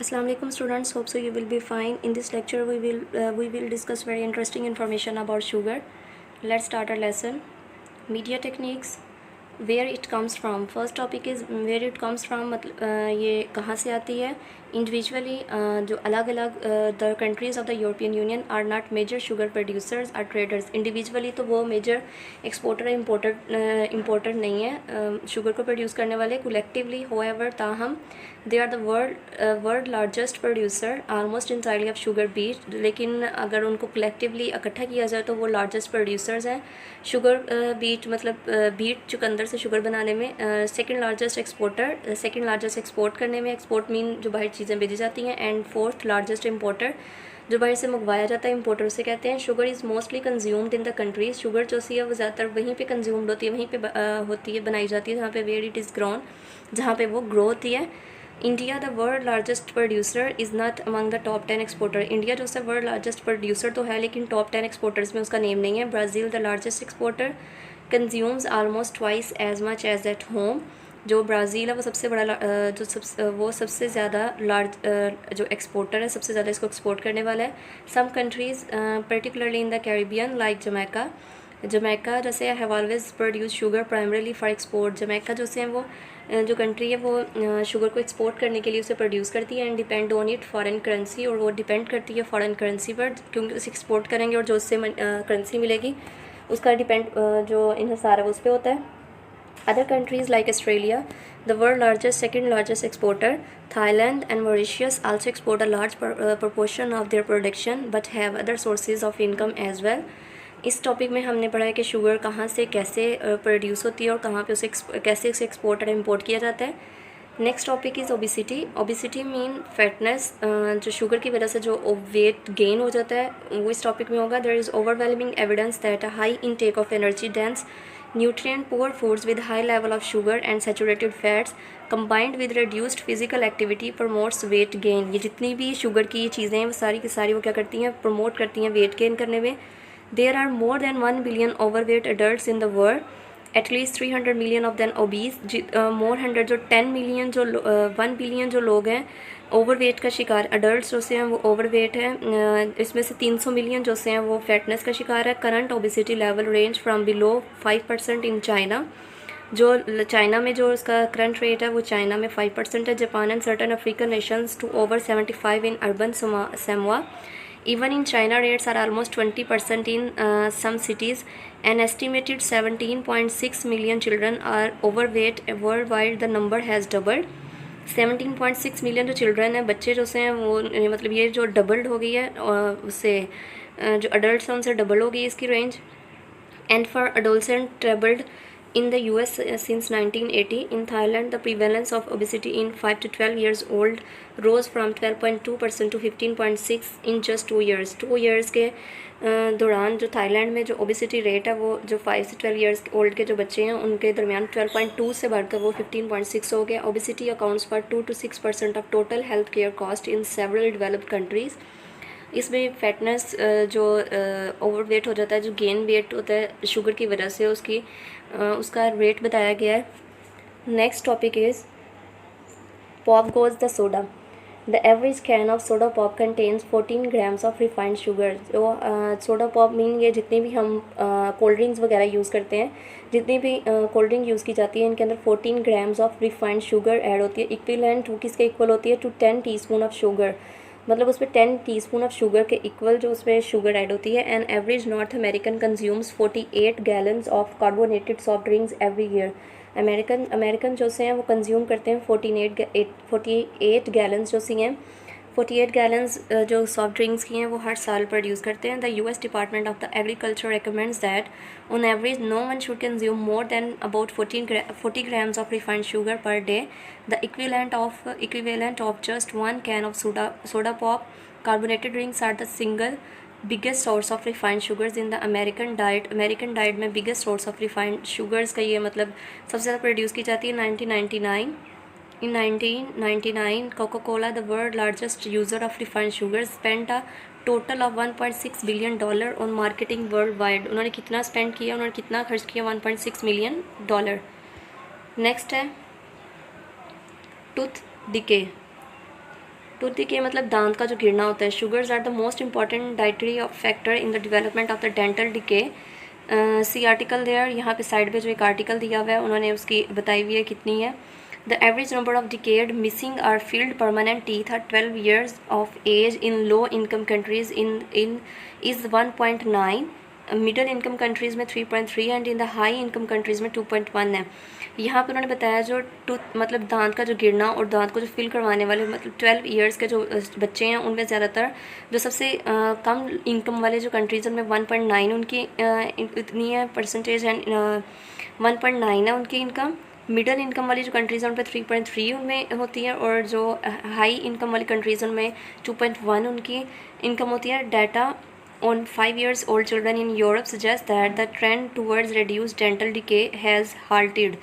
Assalamu alaikum students, hope so you will be fine. In this lecture we will discuss very interesting information about sugar. Let's start our lesson. Media techniques, where it comes from. First topic is where it comes from. मतलब ये कहाँ से आती है. Individually जो अलग अलग the countries of the European Union are not major sugar producers or traders. Individually तो वो major exporter या importer नहीं है sugar को produce करने वाले. Collectively however ताहम they are the world largest producer almost entirely of sugar beet. लेकिन अगर उनको collectively इकट्ठा किया जाए तो वो largest producers हैं. Sugar beet मतलब beet चुकंदर से शुगर बनाने में. Second largest exporter, second largest export करने में. एक्सपोर्ट मीन जो बाहर चीज़ें भेजी जाती हैं. एंड फोर्थ लार्जेस्ट इंपोर्टर, जो बाहर से मंगवाया जाता है इंपोर्टर से कहते हैं. Sugar is mostly consumed in the countries. Sugar जो सी है वो ज़्यादातर वहीं पे कंज्यूम्ड होती है, वहीं पे होती है, बनाई जाती है जहाँ पे वेयर इट इज़ ग्रोन, जहाँ पे वो ग्रो होती है. India the world largest producer is not among the top 10 exporter. India जो है वर्ल्ड लार्जेस्ट प्रोड्यूसर तो है लेकिन टॉप 10 एक्सपोर्टर्स में उसका नेम नहीं है. Brazil the largest exporter consumes almost twice as much as at home. जो ब्राज़ील है वो सबसे बड़ा वो सबसे ज़्यादा लार्ज जो एक्सपोर्टर है, सबसे ज़्यादा इसको एक्सपोर्ट करने वाला है. Some countries particularly in the Caribbean like Jamaica जैसे have always produce sugar primarily for export. Jamaica जो से हैं वो जो कंट्री है वो शुगर को एक्सपोर्ट करने के लिए उसे प्रोड्यूस करती है. And depend on it foreign currency, और वो डिपेंड करती है फॉरेन करेंसी पर, क्योंकि उसे एक्सपोर्ट करेंगे और जो उससे करेंसी मिलेगी उसका डिपेंड जो इन्हिसार है उस पर होता है. Other countries like Australia the world largest second largest exporter. Thailand and Mauritius also export a large proportion of their production but have other sources of income as well. इस topic में हमने पढ़ा है कि शुगर कहाँ से कैसे produce होती है और कहाँ पे उसे कैसे उसे एक्सपोर्ट और इम्पोर्ट किया जाता है. Next topic is obesity. Obesity mean fatness, जो शुगर की वजह से जो वेट गेन हो जाता है वो इस टॉपिक में होगा. There is overwhelming evidence that a high intake of energy dense nutrient poor foods with high level of sugar and saturated fats combined with reduced physical activity promotes weight gain. ये जितनी भी sugar की चीज़ें हैं वो सारी की सारी वो क्या करती हैं, प्रमोट करती हैं वेट गेन करने में. There are more than 1 billion overweight adults in the world. At least 300 million of them obese. more 100 जो 10 million जो 1 billion जो लोग हैं ओवरवेट का शिकार. अडल्ट जो से हैं वो ओवरवेट है. इसमें से 300 मिलियन जो से हैं वो फैटनेस का शिकार है. Current obesity level range from below 5% in China. जो चाइना में जो उसका करंट रेट है वो चाइना में 5% है. Japan and certain African nations to over 75 in urban Samoa. Even in China, rates are almost 20% in some cities. An estimated 17.6 million children are overweight worldwide. The number has doubled. 17.6 million जो children हैं, बच्चे जो से हैं वो मतलब ये जो डबल्ड हो गई है उससे जो अडल्ट हैं उनसे डबल हो गई इसकी range. And for adolescent trebled in the US since 1980. In Thailand, the prevalence of obesity in 5 to 12 years old rose from 12.2% to 15.6 in just 2 years. 2 years के दौरान जो थाईलैंड में जो ओबिसिटी रेट है वो जो 5 से 12 years ओल्ड के जो बच्चे हैं उनके दरमियान 12.2 से बढ़कर वो 15.6 हो गया. Obesity accounts for 2 to 6% of total health care cost in several developed countries. इसमें फैटनेस जो ओवरवेट हो जाता है, जो गेन वेट होता है शुगर की वजह से उसका रेट बताया गया है. Next topic is pop goes the soda. The average can of soda pop contains 14 grams of refined sugar. जो सोडा पॉप मीन ये जितनी भी हम कोल्ड ड्रिंक्स वगैरह यूज़ करते हैं, जितनी भी कोल्ड ड्रिंक यूज़ की जाती है इनके अंदर 14 grams of refined sugar add होती है. इक्विवेलेंट वो किसके इक्वल होती है टू 10 teaspoon ऑफ शुगर. मतलब उसमें 10 टीस्पून ऑफ शुगर के इक्वल जो उसमें शुगर ऐड होती है. And average north American consumes 48 gallons of carbonated soft drinks every year. American जो से हैं वो कंज्यूम करते हैं 48 gallons जो सी हैं 48 gallons जो सॉफ्ट ड्रिंक्स की हैं वो हर साल प्रोड्यूस करते हैं. The US department of the agriculture recommends that on average no one should consume more than about 40 grams of refined sugar per day. The equivalent of just 1 can of soda pop. Carbonated drinks are the single biggest source of refined sugars in the American diet. American diet में biggest source of refined sugars का ये मतलब सबसे ज़्यादा produce की जाती है 1999. In 1999, Coca-Cola, the world largest user of refined sugar, spent a total of $1.6 billion on marketing worldwide. उन्होंने कितना स्पेंड किया, उन्होंने कितना खर्च किया, $1.6 million. नेक्स्ट है टूथ डिके. टूथ डिके मतलब दांत का जो गिरना होता है. Sugars are the most important dietary factor in the development of the dental decay. See article there, यहाँ पे साइड पे जो एक आर्टिकल दिया हुआ है उन्होंने उसकी बताई हुई है कितनी है. The average number of decayed missing or filled permanent teeth at 12 years of age in low-income countries is 1.9, middle income countries में 3.3 and in the high income countries में 2.1 है. यहाँ पर उन्होंने बताया जो टूथ मतलब दांत का जो गिरना और दांत को जो फिल करवाने वाले मतलब 12 इयर्स के जो बच्चे हैं उनमें ज़्यादातर जो सबसे कम इनकम वाले जो कंट्रीज़ उनमें 1.9 उनकी इतनी है परसेंटेज एंड 1.9 है उनकी इनकम. मिडल इनकम वाली जो कंट्रीज़ हैं उन पर 3.3 उनमें होती है और जो हाई इनकम वाली कंट्रीज़ उनमें 2.1 उनकी इनकम होती है. Data on 5 years old children in Europe suggests that the trend towards reduced dental decay has halted.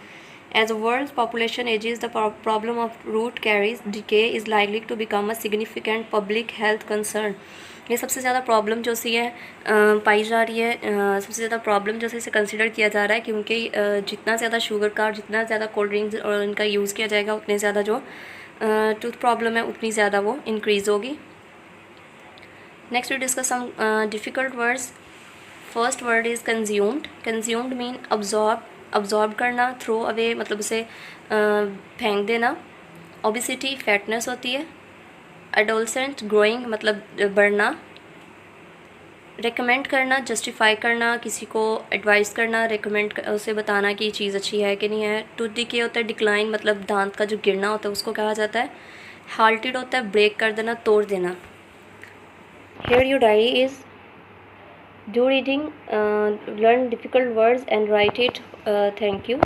As the world's population ages, the problem of root caries decay is likely to become a significant public health concern. ये सबसे ज़्यादा problem जो सी है पाई जा रही है, सबसे ज़्यादा प्रॉब्लम जो इसे कंसिडर किया जा रहा है क्योंकि जितना ज़्यादा शुगर का और जितना ज़्यादा कोल्ड ड्रिंक्स और इनका यूज़ किया जाएगा उतने ज़्यादा जो टूथ प्रॉब्लम है उतनी ज़्यादा वो इंक्रीज़ होगी. Next we discuss some difficult words. First word is consumed. Consumed mean absorb करना, throw away मतलब उसे फेंक देना. Obesity fatness होती है. Adolescent growing मतलब बढ़ना. Recommend करना, justify करना, किसी को advice करना, recommend उसे बताना कि ये चीज़ अच्छी है कि नहीं है. Tooth decay होता है decline मतलब दांत का जो गिरना होता है उसको कहा जाता है. Halted होता है break कर देना, तोड़ देना. Here your diary is. Do reading, learn difficult words and write it. Thank you.